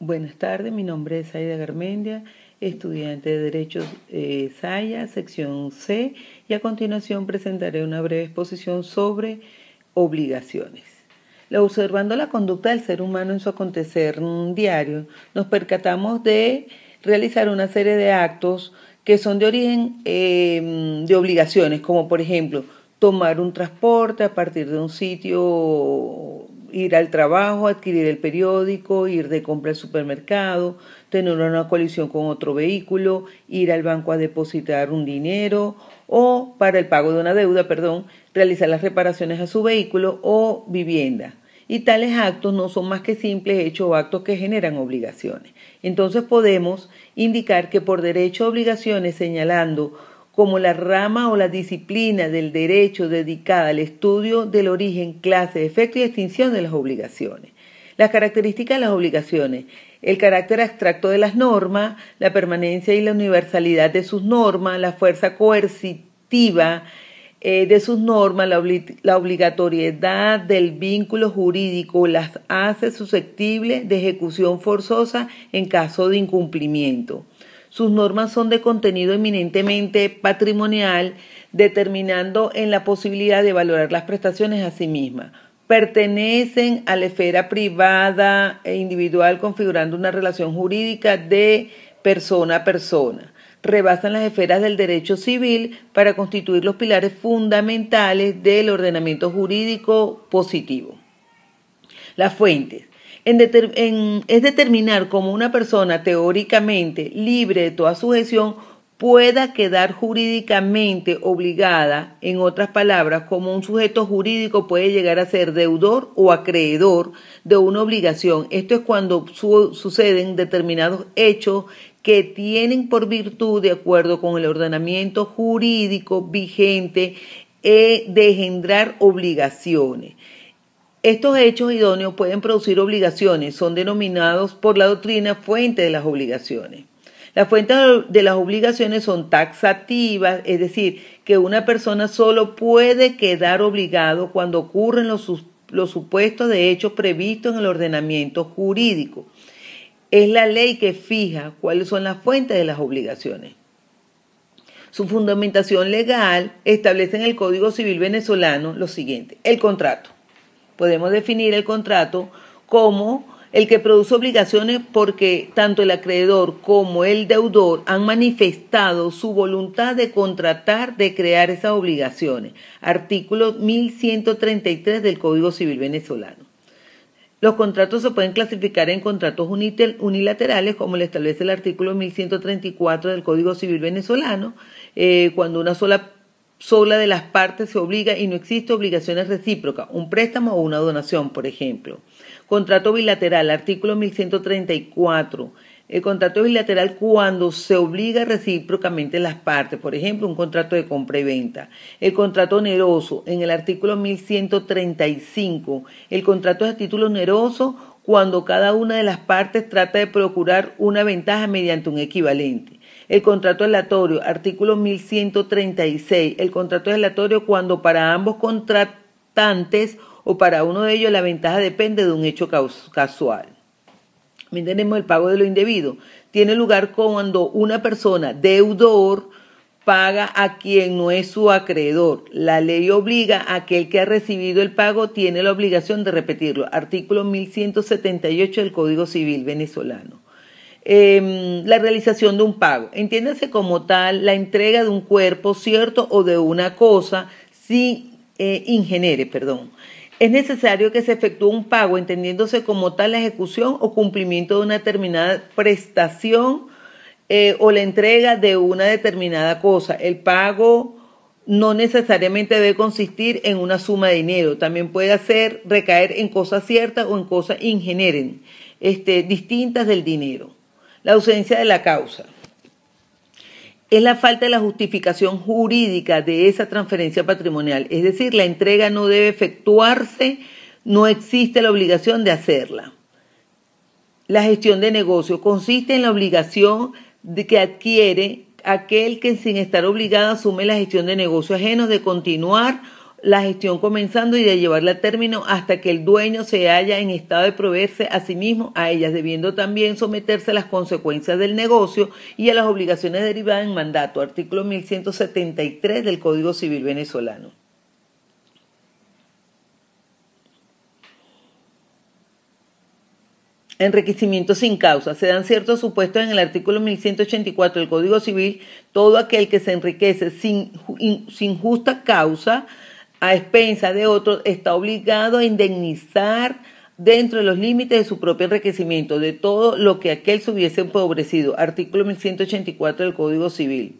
Buenas tardes, mi nombre es Aida Garmendia, estudiante de Derecho Saya, sección C, y a continuación presentaré una breve exposición sobre obligaciones. Observando la conducta del ser humano en su acontecer diario, nos percatamos de realizar una serie de actos que son de origen de obligaciones, como por ejemplo, tomar un transporte a partir de un sitio, ir al trabajo, adquirir el periódico, ir de compra al supermercado, tener una colisión con otro vehículo, ir al banco a depositar un dinero o para el pago de una deuda, realizar las reparaciones a su vehículo o vivienda. Y tales actos no son más que simples hechos o actos que generan obligaciones. Entonces podemos indicar que por derecho a obligaciones, señalando como la rama o la disciplina del derecho dedicada al estudio del origen, clase, efecto y extinción de las obligaciones. Las características de las obligaciones: el carácter abstracto de las normas, la permanencia y la universalidad de sus normas, la fuerza coercitiva de sus normas, la obligatoriedad del vínculo jurídico las hace susceptibles de ejecución forzosa en caso de incumplimiento. Sus normas son de contenido eminentemente patrimonial, determinando en la posibilidad de valorar las prestaciones a sí mismas. Pertenecen a la esfera privada e individual, configurando una relación jurídica de persona a persona. Rebasan las esferas del derecho civil para constituir los pilares fundamentales del ordenamiento jurídico positivo. Las fuentes. Es determinar cómo una persona teóricamente libre de toda sujeción pueda quedar jurídicamente obligada. En otras palabras, cómo un sujeto jurídico puede llegar a ser deudor o acreedor de una obligación. Esto es cuando suceden determinados hechos que tienen por virtud, de acuerdo con el ordenamiento jurídico vigente, de engendrar obligaciones. Estos hechos idóneos pueden producir obligaciones, son denominados por la doctrina fuentes de las obligaciones. Las fuentes de las obligaciones son taxativas, es decir, que una persona solo puede quedar obligado cuando ocurren los supuestos de hechos previstos en el ordenamiento jurídico. Es la ley que fija cuáles son las fuentes de las obligaciones. Su fundamentación legal establece en el Código Civil venezolano lo siguiente: el contrato. Podemos definir el contrato como el que produce obligaciones porque tanto el acreedor como el deudor han manifestado su voluntad de contratar, de crear esas obligaciones. Artículo 1133 del Código Civil venezolano. Los contratos se pueden clasificar en contratos unilaterales, como lo establece el artículo 1134 del Código Civil venezolano, cuando una sola de las partes se obliga y no existe obligaciones recíprocas, un préstamo o una donación, por ejemplo. Contrato bilateral, artículo 1134. El contrato bilateral cuando se obliga recíprocamente las partes, por ejemplo, un contrato de compra y venta. El contrato oneroso, en el artículo 1135. El contrato es a título oneroso cuando cada una de las partes trata de procurar una ventaja mediante un equivalente. El contrato delatorio, artículo 1136. El contrato delatorio cuando para ambos contratantes o para uno de ellos la ventaja depende de un hecho casual. También tenemos el pago de lo indebido. Tiene lugar cuando una persona deudor paga a quien no es su acreedor. La ley obliga a aquel que ha recibido el pago, tiene la obligación de repetirlo. Artículo 1178 del Código Civil venezolano. La realización de un pago. Entiéndase como tal la entrega de un cuerpo, cierto, o de una cosa, Es necesario que se efectúe un pago, entendiéndose como tal la ejecución o cumplimiento de una determinada prestación o la entrega de una determinada cosa. El pago no necesariamente debe consistir en una suma de dinero, también puede recaer en cosas ciertas o en cosas distintas del dinero. La ausencia de la causa. Es la falta de la justificación jurídica de esa transferencia patrimonial, es decir, la entrega no debe efectuarse, no existe la obligación de hacerla. La gestión de negocio consiste en la obligación que adquiere aquel que sin estar obligado asume la gestión de negocios ajenos de continuar la gestión comenzando y de llevarla a término hasta que el dueño se halla en estado de proveerse a sí mismo a ellas, debiendo también someterse a las consecuencias del negocio y a las obligaciones derivadas en mandato. Artículo 1173 del Código Civil venezolano. Enriquecimiento sin causa. Se dan ciertos supuestos en el artículo 1184 del Código Civil. Todo aquel que se enriquece sin justa causa a expensa de otros está obligado a indemnizar dentro de los límites de su propio enriquecimiento de todo lo que aquel se hubiese empobrecido. Artículo 1184 del Código Civil.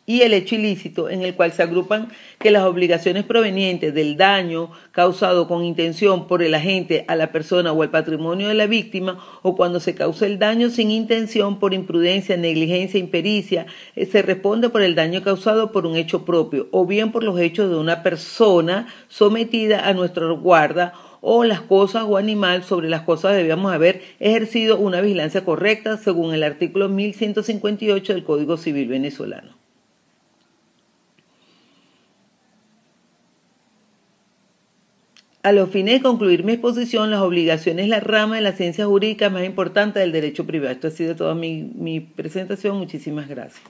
Y el hecho ilícito, en el cual se agrupan que las obligaciones provenientes del daño causado con intención por el agente a la persona o al patrimonio de la víctima, o cuando se causa el daño sin intención por imprudencia, negligencia, impericia, se responde por el daño causado por un hecho propio, o bien por los hechos de una persona sometida a nuestra guarda, o las cosas o animal sobre las cosas debíamos haber ejercido una vigilancia correcta según el artículo 1158 del Código Civil venezolano. A los fines de concluir mi exposición, las obligaciones es la rama de la ciencia jurídica más importante del derecho privado. Esto ha sido toda mi presentación. Muchísimas gracias.